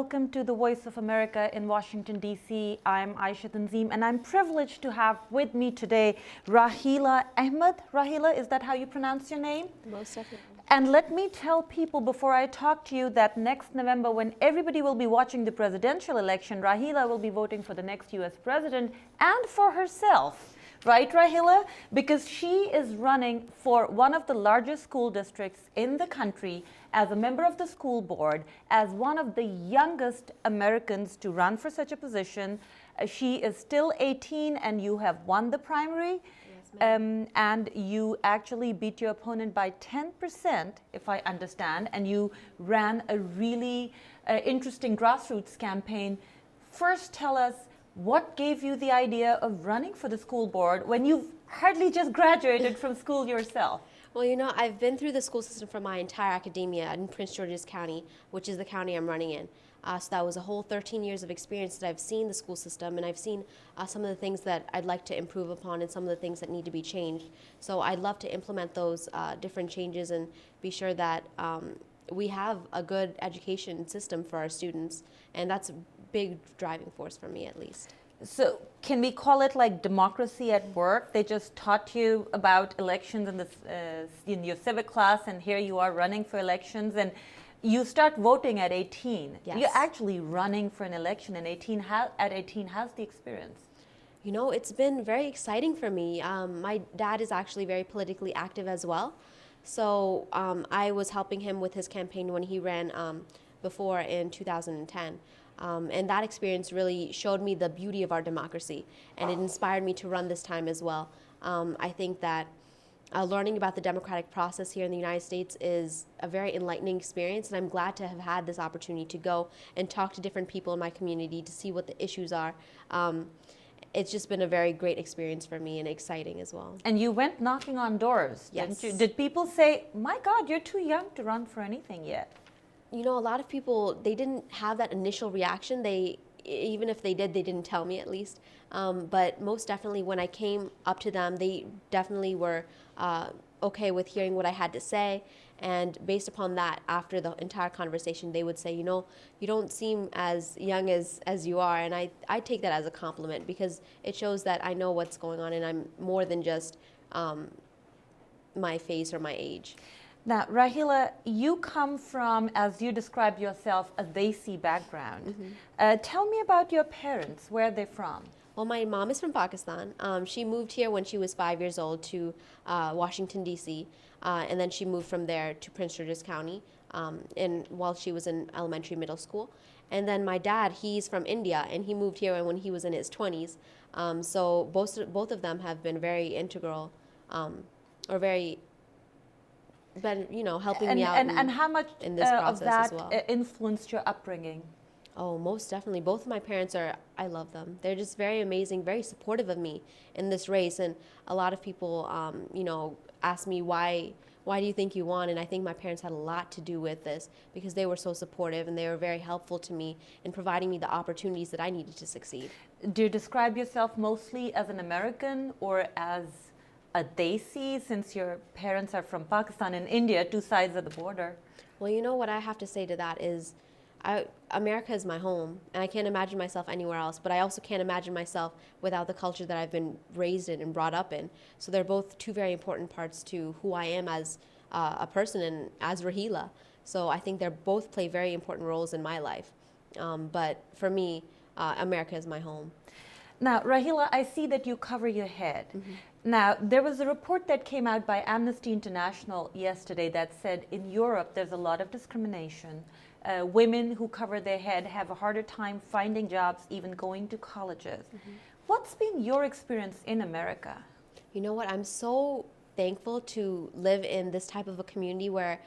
welcome to the Voice of America in Washington, D.C. I'm Aisha Tanzim, and I'm privileged to have with me today Rahila Ahmed. Rahila, is that how you pronounce your name? Most definitely. And let me tell people before I talk to you that next November, when everybody will be watching the presidential election, Rahila will be voting for the next U.S. president and for herself. Right, Rahila? Because she is running for one of the largest school districts in the country as a member of the school board, as one of the youngest Americans to run for such a position. She is still 18 and you have won the primary. And you actually beat your opponent by 10%, if I understand, and you ran a really interesting grassroots campaign. First, tell us, what gave you the idea of running for the school board when you've hardly just graduated from school yourself? Well, you know, I've been through the school system for my entire academia in Prince George's County, which is the county I'm running in. So that was a whole 13 years of experience that I've seen the school system, and I've seen some of the things that I'd like to improve upon and some of the things that need to be changed. So I'd love to implement those different changes and be sure that we have a good education system for our students, and that's a big driving force for me, at least. So can we call it like democracy at work? They just taught you about elections in your civic class, and here you are running for elections, and you start voting at 18. Yes. You're actually running for an election at 18. How's the experience? You know, it's been very exciting for me. My dad is actually very politically active as well. So I was helping him with his campaign when he ran before in 2010. And that experience really showed me the beauty of our democracy, and it inspired me to run this time as well. I think that learning about the democratic process here in the United States is a very enlightening experience, and I'm glad to have had this opportunity to go and talk to different people in my community to see what the issues are. It's just been a very great experience for me and exciting as well. And you went knocking on doors, yes. Didn't you? Did people say, my God, you're too young to run for anything yet? You know, a lot of people, they didn't have that initial reaction. Even if they did, they didn't tell me, at least. But most definitely when I came up to them, they definitely were okay with hearing what I had to say. And based upon that, after the entire conversation, they would say, you know, you don't seem as young as you are. And I take that as a compliment, because it shows that I know what's going on and I'm more than just my face or my age. Now, Rahila, you come from, as you described yourself, a Desi background. Mm-hmm. Tell me about your parents. Where are they from? Well, my mom is from Pakistan. She moved here when she was 5 years old to Washington, D.C., and then she moved from there to Prince George's County while she was in elementary, middle school. And then my dad, he's from India, and he moved here when he was in his 20s. So both of them have been very integral or very been, you know, helping me out and how much in this process of that as well. Influenced your upbringing? Oh, most definitely. Both of my parents I love them. They're just very amazing, very supportive of me in this race. And a lot of people, you know, ask me, why do you think you won? And I think my parents had a lot to do with this, because they were so supportive and they were very helpful to me in providing me the opportunities that I needed to succeed. Do you describe yourself mostly as an American or as a Desi, since your parents are from Pakistan and India, two sides of the border? Well, you know what I have to say to that is, America is my home, and I can't imagine myself anywhere else, but I also can't imagine myself without the culture that I've been raised in and brought up in. So they're both two very important parts to who I am as a person and as Rahila. So I think they both play very important roles in my life. But for me, America is my home. Now, Rahila, I see that you cover your head. Mm-hmm. Now, there was a report that came out by Amnesty International yesterday that said in Europe there's a lot of discrimination. Women who cover their head have a harder time finding jobs, even going to colleges. Mm-hmm. What's been your experience in America? You know what? I'm so thankful to live in this type of a community where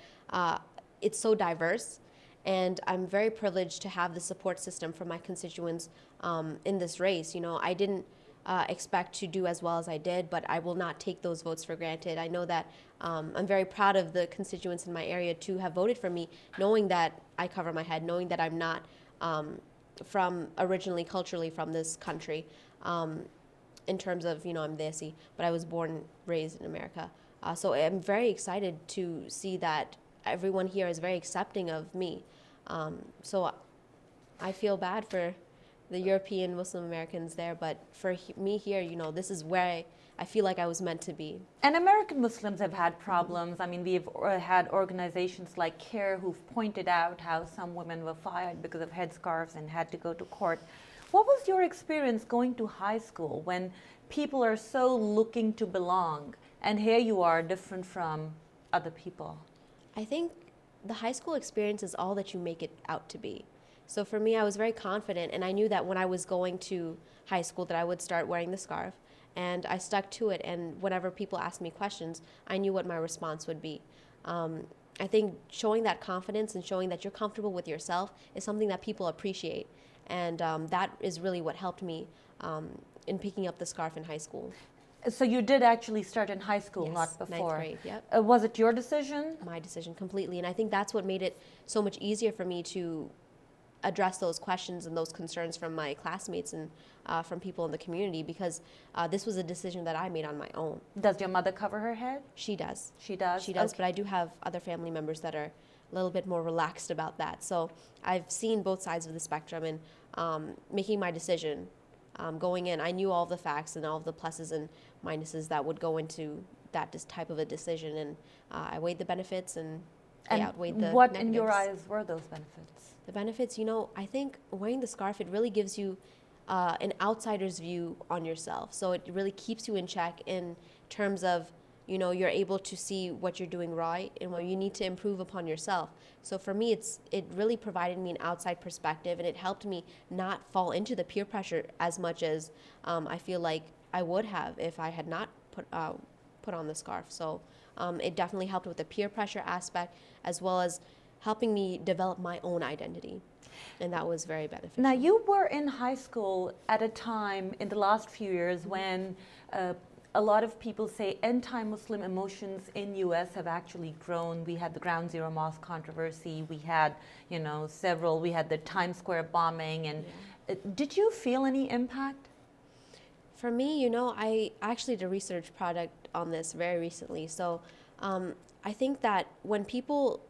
it's so diverse. And I'm very privileged to have the support system from my constituents in this race. You know, I didn't expect to do as well as I did, but I will not take those votes for granted. I know that I'm very proud of the constituents in my area to have voted for me, knowing that I cover my head, knowing that I'm not from originally culturally from this country. In terms of, you know, I'm Desi, but I was born, raised in America. So I'm very excited to see that everyone here is very accepting of me. So I feel bad for the European Muslim Americans there, but for me here, you know, this is where I feel like I was meant to be. And American Muslims have had problems. I mean, we've had organizations like CARE who've pointed out how some women were fired because of headscarves and had to go to court. What was your experience going to high school when people are so looking to belong, and here you are different from other people? I think the high school experience is all that you make it out to be. So for me, I was very confident, and I knew that when I was going to high school that I would start wearing the scarf, and I stuck to it. And whenever people asked me questions, I knew what my response would be. I think showing that confidence and showing that you're comfortable with yourself is something that people appreciate, and that is really what helped me in picking up the scarf in high school. So you did actually start in high school, Yes, not before. 9th grade, yep. Was it your decision? My decision completely, and I think that's what made it so much easier for me to address those questions and those concerns from my classmates and from people in the community, because this was a decision that I made on my own. Does your mother cover her head? She does. She does? She does, Okay. but I do have other family members that are a little bit more relaxed about that. So I've seen both sides of the spectrum, and making my decision going in, I knew all the facts and all of the pluses and minuses that would go into that type of a decision, and I weighed the benefits and they outweighed the what negatives. in your eyes were those benefits? The benefits, you know, I think wearing the scarf, it really gives you an outsider's view on yourself. So it really keeps you in check in terms of, you know, you're able to see what you're doing right and what you need to improve upon yourself. So for me, it really provided me an outside perspective, and it helped me not fall into the peer pressure as much as I feel like I would have if I had not put on the scarf. So it definitely helped with the peer pressure aspect, as well as helping me develop my own identity, and that was very beneficial. Now, you were in high school at a time in the last few years when a lot of people say anti-Muslim emotions in U.S. have actually grown. We had the Ground Zero Mosque controversy. We had, you know, we had the Times Square bombing. And did you feel any impact? For me, you know, I actually did a research project on this very recently. So I think that when people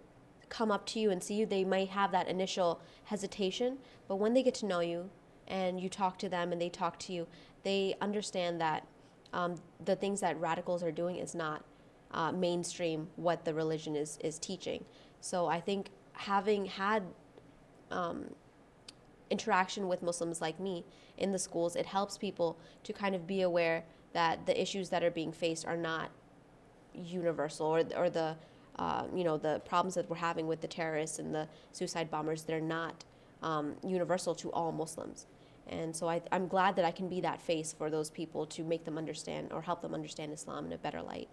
come up to you and see you, they might have that initial hesitation, but when they get to know you and you talk to them and they talk to you, they understand that the things that radicals are doing is not mainstream what the religion is teaching. So I think having had interaction with Muslims like me in the schools, it helps people to kind of be aware that the issues that are being faced are not universal, or the you know, the problems that we're having with the terrorists and the suicide bombers, they're not universal to all Muslims. And so I'm glad that I can be that face for those people to make them understand or help them understand Islam in a better light.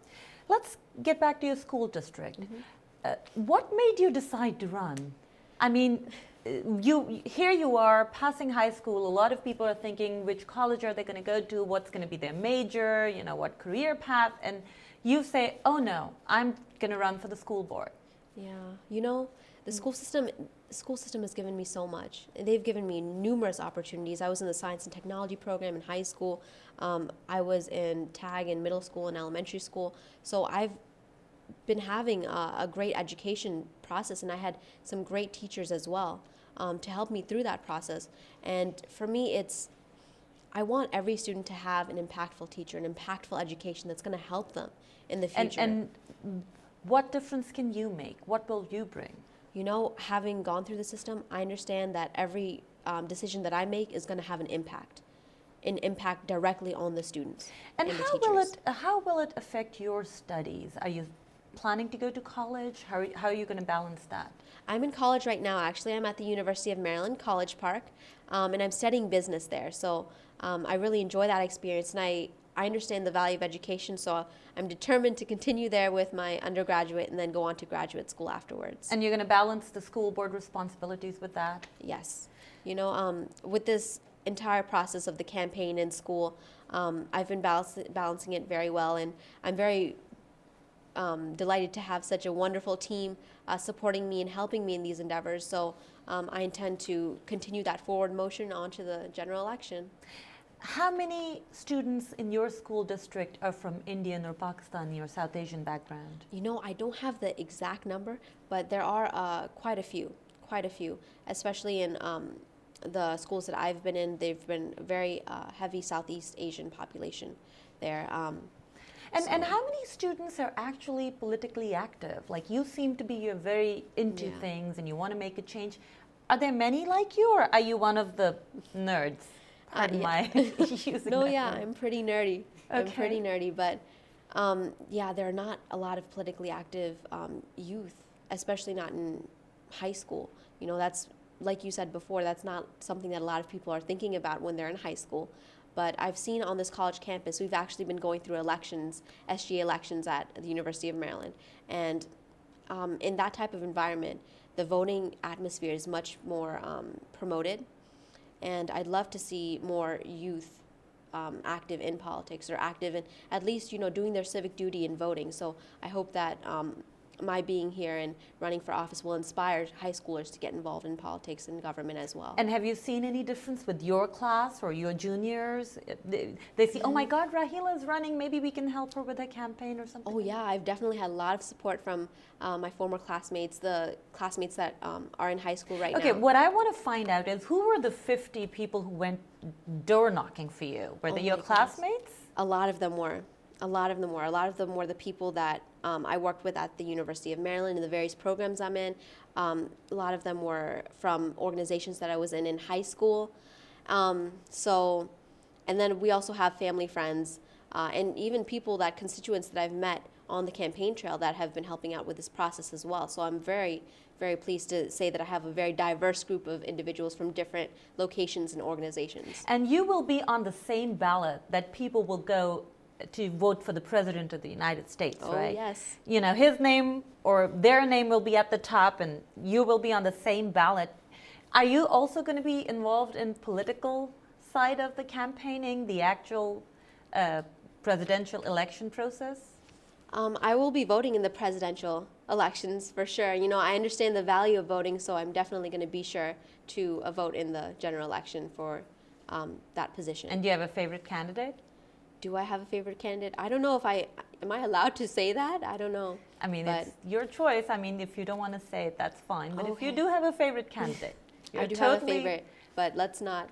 Let's get back to your school district. What made you decide to run? I mean, here you are passing high school. A lot of people are thinking, which college are they going to go to? What's going to be their major? You know, what career path? And you say, oh no, I'm going to run for the school board. Yeah, you know, the school system has given me so much. They've given me numerous opportunities. I was in the science and technology program in high school. I was in TAG in middle school and elementary school. So I've been having a great education process, and I had some great teachers as well to help me through that process. And for me, I want every student to have an impactful teacher, an impactful education that's going to help them in the future. And what difference can you make? What will you bring? You know, having gone through the system, I understand that every decision that I make is going to have an impact directly on the students and the how teachers. will it affect your studies? Are you planning to go to college? How are you going to balance that? I'm in college right now. Actually, I'm at the University of Maryland, College Park, and I'm studying business there. So I really enjoy that experience, and I understand the value of education, so I'm determined to continue there with my undergraduate and then go on to graduate school afterwards. And you're going to balance the school board responsibilities with that? Yes. You know, with this entire process of the campaign in school, I've been balancing it very well, and I'm very delighted to have such a wonderful team supporting me and helping me in these endeavors. So I intend to continue that forward motion onto the general election. How many students in your school district are from Indian or Pakistani or South Asian background? You know, I don't have the exact number, but there are quite a few, especially in the schools that I've been in, they've been very heavy Southeast Asian population there. And how many students are actually politically active? Like you seem to be, you're very into Yeah. things and you want to make a change. Are there many like you, or are you one of the nerds? Pardon yeah. my using No, that yeah, word. I'm pretty nerdy. I'm Okay. pretty nerdy, but yeah, there are not a lot of politically active youth, especially not in high school. You know, that's like you said before, that's not something that a lot of people are thinking about when they're in high school. But I've seen on this college campus, we've actually been going through elections, SGA elections at the University of Maryland. And in that type of environment, the voting atmosphere is much more promoted. And I'd love to see more youth active in politics or active in at least, you know, doing their civic duty in voting. So I hope that my being here and running for office will inspire high schoolers to get involved in politics and government as well. And have you seen any difference with your class or your juniors? They see, oh my God, Rahila is running. Maybe we can help her with her campaign or something. Oh yeah, I've definitely had a lot of support from my former classmates, the classmates that are in high school right Okay, now. what I want to find out is who were the 50 people who went door knocking for you? Were they Oh your my goodness. classmates? A lot of them were. A lot of them were. A lot of them were the people that I worked with at the University of Maryland and the various programs I'm in. A lot of them were from organizations that I was in high school. So, and then we also have family friends and even people that constituents that I've met on the campaign trail that have been helping out with this process as well. So I'm very, very pleased to say that I have a very diverse group of individuals from different locations and organizations. And you will be on the same ballot that people will go to vote for the President of the United States, Oh, right? yes. You know, his name or their name will be at the top and you will be on the same ballot. Are you also going to be involved in political side of the campaigning, the actual presidential election process? I will be voting in the presidential elections for sure. You know, I understand the value of voting, so I'm definitely going to be sure to vote in the general election for that position. And do you have a favorite candidate? Do I have a favorite candidate? I don't know if am I allowed to say that? I don't know. I mean, But- it's your choice. I mean, if you don't want to say it, that's fine. But if you Okay. do have a favorite candidate, you're I do have a totally- favorite, but let's not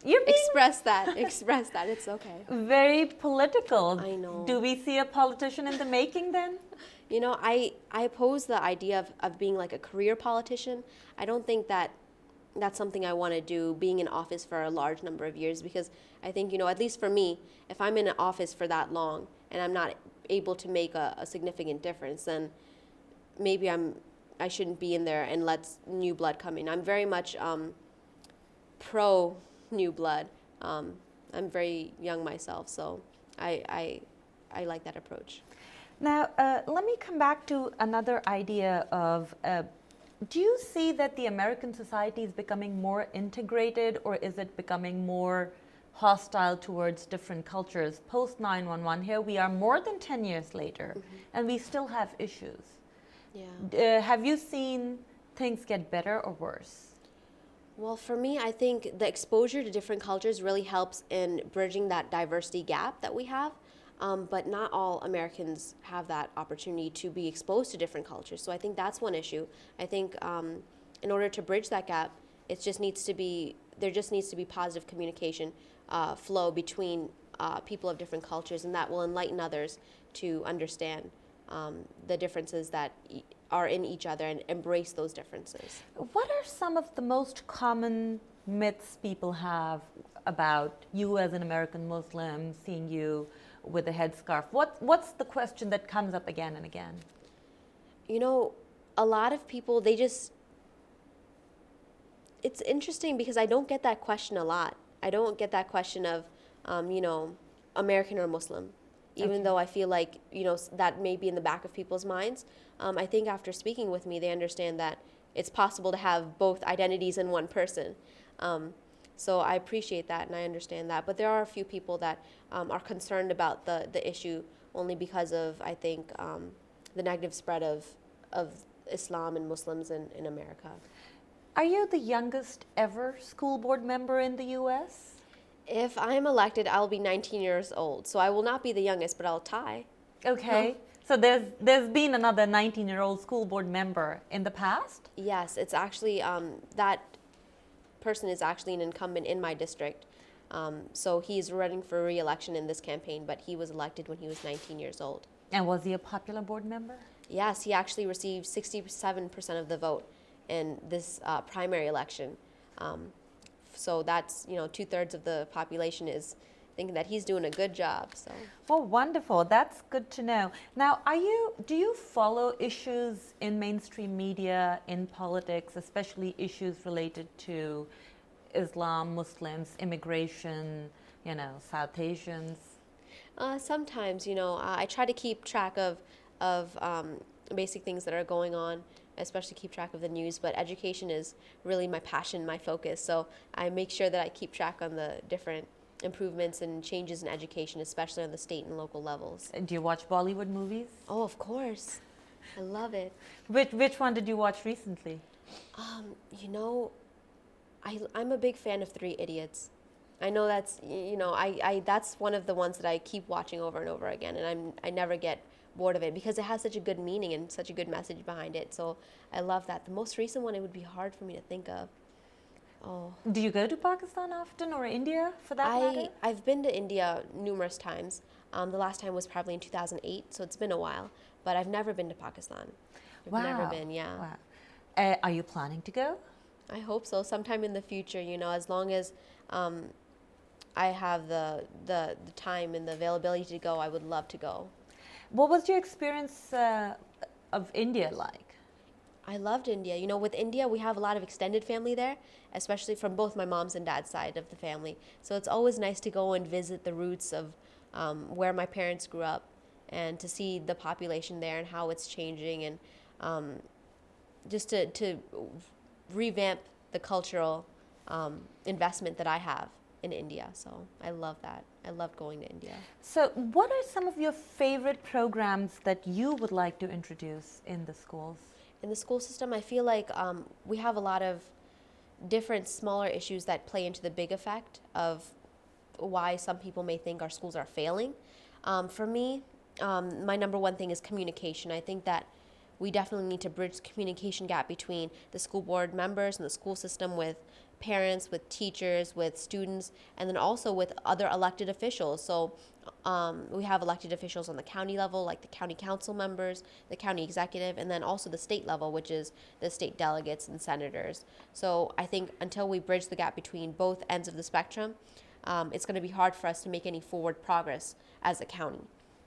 You're being express that. Express that. It's okay. very political. I know. Do we see a politician in the making then? You know, I oppose the idea of being like a career politician. I don't think that that's something I want to do, being in office for a large number of years, because I think, you know, at least for me, if I'm in an office for that long and I'm not able to make a significant difference, then maybe I shouldn't be in there and let new blood come in. I'm very much pro new blood. I'm very young myself, so I like that approach. Now, let me come back to another idea of, do you see that the American society is becoming more integrated, or is it becoming more hostile towards different cultures? Post 9/11, here we are more than 10 years later, and we still have issues. Yeah. Have you seen things get better or worse? Well, for me, I think the exposure to different cultures really helps in bridging that diversity gap that we have. But not all Americans have that opportunity to be exposed to different cultures. So I think that's one issue. I think in order to bridge that gap, there just needs to be positive communication flow between people of different cultures, and that will enlighten others to understand the differences that are in each other and embrace those differences. What are some of the most common myths people have about you as an American Muslim, seeing you with a headscarf? What's the question that comes up again and again? You know, a lot of people, it's interesting because I don't get that question a lot. I don't get that question of, you know, American or Muslim, even though I feel like, you know, that may be in the back of people's minds. I think after speaking with me, they understand that it's possible to have both identities in one person. So I appreciate that and I understand that. But there are a few people that are concerned about the issue only because of, I think, the negative spread of Islam and Muslims in America. Are you the youngest ever school board member in the U.S.? If I'm elected, I'll be 19 years old. So I will not be the youngest, but I'll tie. Okay. So there's been another 19-year-old school board member in the past? Yes, it's actually that person is actually an incumbent in my district. So he's running for re-election in this campaign, but he was elected when he was 19 years old. And was he a popular board member? Yes, he actually received 67% of the vote in this primary election. So that's, 2/3 of the population is thinking that he's doing a good job. So. Well, wonderful. That's good to know. Now, do you follow issues in mainstream media, in politics, especially issues related to Islam, Muslims, immigration, South Asians? Sometimes, I try to keep track of basic things that are going on, especially keep track of the news, but education is really my passion, my focus. So I make sure that I keep track on the different improvements and changes in education, especially on the state and local levels. Do you watch Bollywood movies? Oh, of course. I love it. Which one did you watch recently? I'm a big fan of Three Idiots. I know that's, that's one of the ones that I keep watching over and over again, and I never get bored of it because it has such a good meaning and such a good message behind it. So I love that. The most recent one, it would be hard for me to think of. Oh. Do you go to Pakistan often, or India for that matter? I've been to India numerous times. The last time was probably in 2008, so it's been a while. But I've never been to Pakistan. Wow. Never been, yeah. Wow. Are you planning to go? I hope so. Sometime in the future, as long as I have the time and the availability to go, I would love to go. What was your experience of India like? I loved India. With India, we have a lot of extended family there, especially from both my mom's and dad's side of the family. So it's always nice to go and visit the roots of where my parents grew up and to see the population there and how it's changing, and just to revamp the cultural investment that I have in India. So I love that. I loved going to India. So what are some of your favorite programs that you would like to introduce in the schools? In the school system, I feel like we have a lot of different smaller issues that play into the big effect of why some people may think our schools are failing. For me, my number one thing is communication. I think that we definitely need to bridge the communication gap between the school board members and the school system with parents, with teachers, with students, and then also with other elected officials. So we have elected officials on the county level, like the county council members, the county executive, and then also the state level, which is the state delegates and senators. So I think until we bridge the gap between both ends of the spectrum, it's going to be hard for us to make any forward progress as a county.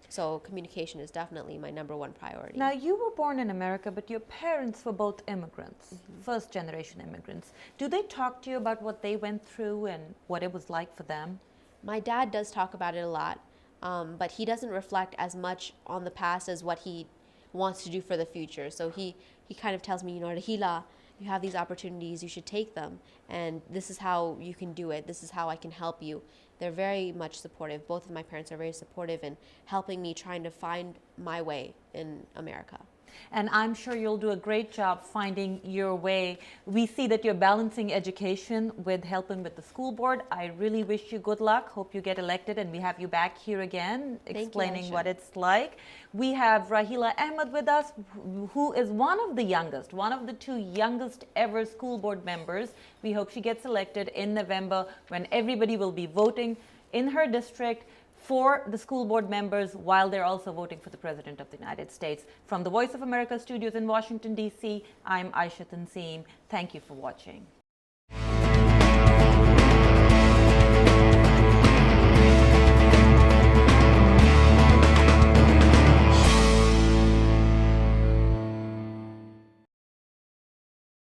So communication is definitely my number one priority. Now, you were born in America, but your parents were both immigrants, first generation immigrants. Do they talk to you about what they went through and what it was like for them? My dad does talk about it a lot, but he doesn't reflect as much on the past as what he wants to do for the future. So he kind of tells me, Rahila, you have these opportunities, you should take them, and this is how you can do it. This is how I can help you. They're very much supportive. Both of my parents are very supportive in helping me trying to find my way in America. And I'm sure you'll do a great job finding your way. We see that you're balancing education with helping with the school board. I really wish you good luck. Hope you get elected and we have you back here again explaining what it's like. We have Rahila Ahmed with us, who is one of the two youngest ever school board members. We hope she gets elected in November when everybody will be voting in her district for the school board members while they're also voting for the President of the United States. From the Voice of America studios in Washington, D.C., I'm Aisha Tanseem. Thank you for watching.